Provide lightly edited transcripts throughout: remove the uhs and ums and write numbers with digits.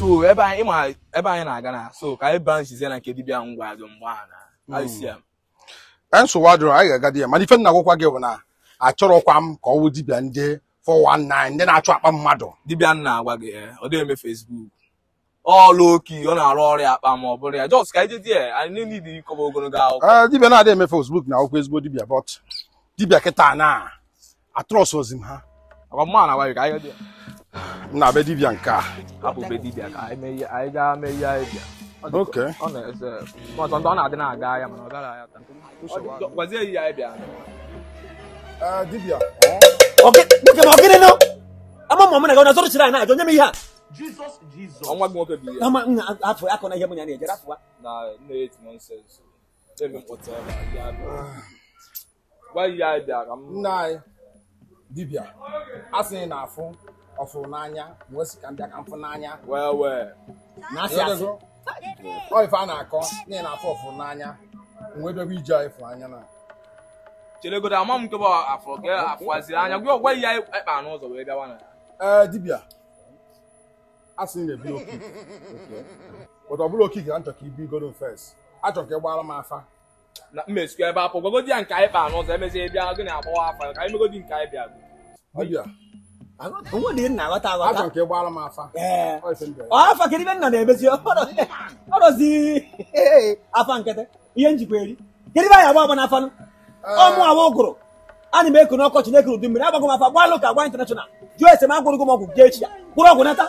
So ebe anyị na-aga na so ka anyị branchizie na nke dibia ngwa gị mgbe na ICM. Nsogbu adịrọ anyị ga-aga di ya mana ife nna gwakwa gị bụ na achọrọkwa m ka ọ wụ dibia ndị 419 ndị na-achụ akpa mmadụ. Dibia nna agwa gị ọ dịghị eme Facebook. All okay, ọ na-arụ ọrụ akpa ma ọ bụrụ ya. Just ka ije die, anyị need ịkọba ogologo akụkọ. Dibia na-adịghị eme Facebook na akwụkwọ ezigbo dibia but dibia kịta na atrọs ozi m ha. Agwa mma na agwa gị ka anyị dị. Na be dibia nke a. Hapụ be dibia ka anyị gaa mee ihe anyị bịa. Okay. Ọ na-ese ọzọ ndị ọ na-adị na-aga ya mana ọ gara ya taa. Gwazie ihe anyị bịa. Dibia. Okay, no. Ama mama na ga na zoro chira na ajo nyeme ihe a. Jesus. Ọnwa gị nwoke bi ya. Ama afọ akọ na ihe mụ nya na ejere afọ na 8 nonsense. Ebe mkpọta ya bịa. Gwa ihe anyị bịa ka m. Nna anyị dibia asị na afụ ọfụ n'anya nwesi ka ndị aka mfụ n'anya. Well. na asị asị. Ọ ife a na-akọ n'ihi na afụ ọfụ n'anya nwebebe ije ịfụ anya na. Chelegodo ama m nke bụ afọ ke afụaziri anya gwa ihe anyị kpa n'ụzọ wee gawa na. Dibia asị na-ebi oke. But ọ bụrụ okike ka nchọ ka ibi godo first. Achọ ka ị gbara m afa. Na mmesịkwa ebe apụ gwagodi ya nke anyị kpa n'ụzọ emezie bịa gị na-agbawa afa ka anyị megodi nke anyị bịa. Dibia Onwe dị nna aghọta. achọ ka ị gbara m afa. Afa kiri be nna na-emezi ọrọzi afa nkete ihe njikwa eri kiri be ya agba n'afa nụ ọmụ awa ụgụrụ ana m eku n'ọkọchị na-ekuru udu mmiri agbago m afa gbalụ ka gwa international jụọ ese m agwụrụgo m ọgwụ jee echi ya kwụrụ ọgwụ nata.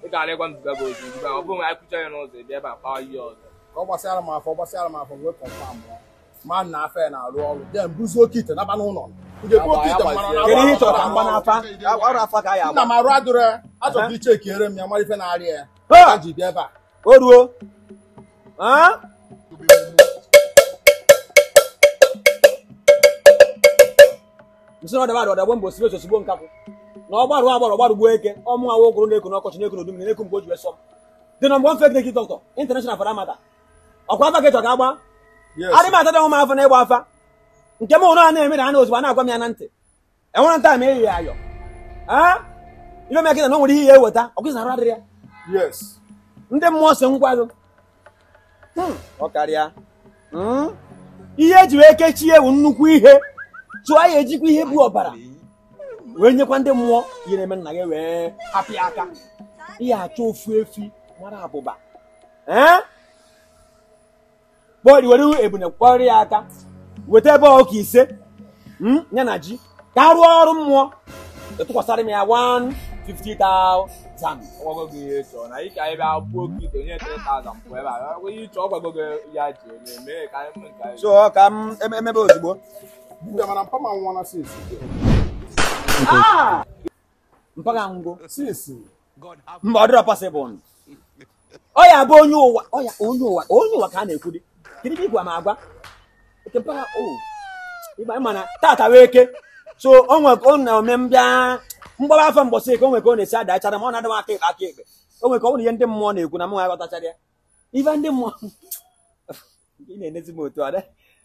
Ị ga-alịkwa nduga gị ozi ugbu a ọ bụrụ na anyị kwụcha ya n'ụzọ ebe ebe akpawa ihe ọzọ. Ka ọ gbasara m afọ wee kọnfam ma na afọ ya na-arụ ọrụ den buzuo oke ite naba n'ụlọ. Kedu ihe ị chọrọ ka mgba n'afa ọrụ afa ka ya nna agba m arụ adụrụ ya achọ ka iche ekiere m ya mara ife na-arịa ya ka ji bịa ebe a. o ruo nsị na ọdaba mbụ osibe osigbo nkakwụ na ọ gbarụ gbuo eke ọmụ awa ụgụrụ na-eku n'ọkọchị na-eku n'udu mmiri na-eku mgbe o ji wee sọm dị na mgbe m fek dọkịta international fara mata ọkwa afa ka ịchọ ka agba adị m atata m afọ na ịgba afa nke m hụrụ a na-eme na a na ozugbo a na-agwa m ya na ntị enwere nta ma eyi ya ayọ ibe m akịta na o nwere ihe ya eweta ọkụzi arụ adịrị ya Yes. ndị mmụọ si ngwa gị ọ karịa ihe eji wee kechie ewu nnukwu ihe tụọ ya ejikwa ihe bụ ọbara wee nyekwa ndị mmụọ ihe na-eme nna gị wee hapịa aka ihe achọ ofu efi mara abụba were ebune kpọrọ ya aka weta ebe ọka ise ya na ji ka a rụọ ọrụ mmụọ etụkwasara m ya 150,000. Ọgwago gị ihe chọọ na ike anyị bịa gbuo oke ite onye 3,000 mpụ ebe a ihe ịchọ ọgwago gị ya ji eme ka anyị mee nke anyị. So ka m emebe ozugbo Dibia mana mpa ma nwa na since. mpaga ngwo Since mba ọ dịrọ possible ọ ya bụ onye ụwa ka a na-ekwu dị kiri igwe ma agwa oke mpaga ịgba mana tata wee eke so ọ na-ome mbịa mgbaba afọ mbọsị eke o nwere ka ọ na-esi adachara ma ọ na-adị m aka ekpe o nwere ka ọ nwere ihe ndị mmụọ na-ekwu na m nwa aghọtachara ya ife ndị mmụọ ị na-enezi m otu a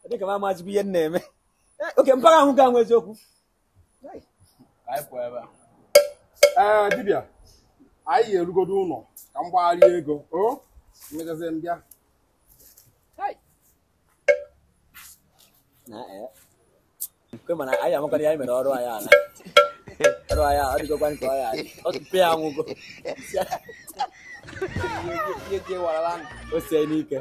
dị ka m amazigbo ihe m na-eme oke mpaga ahụ ga nwe eziokwu. Dibia anyị erugodo ụlọ ka m gbagharịa ego mmegazie mbịa kwe mana anyị amakwana ya mere ọrụ anyị ala ọ dịgokwa nke ọya ọ tụpe ya nwụgo o sie n'ike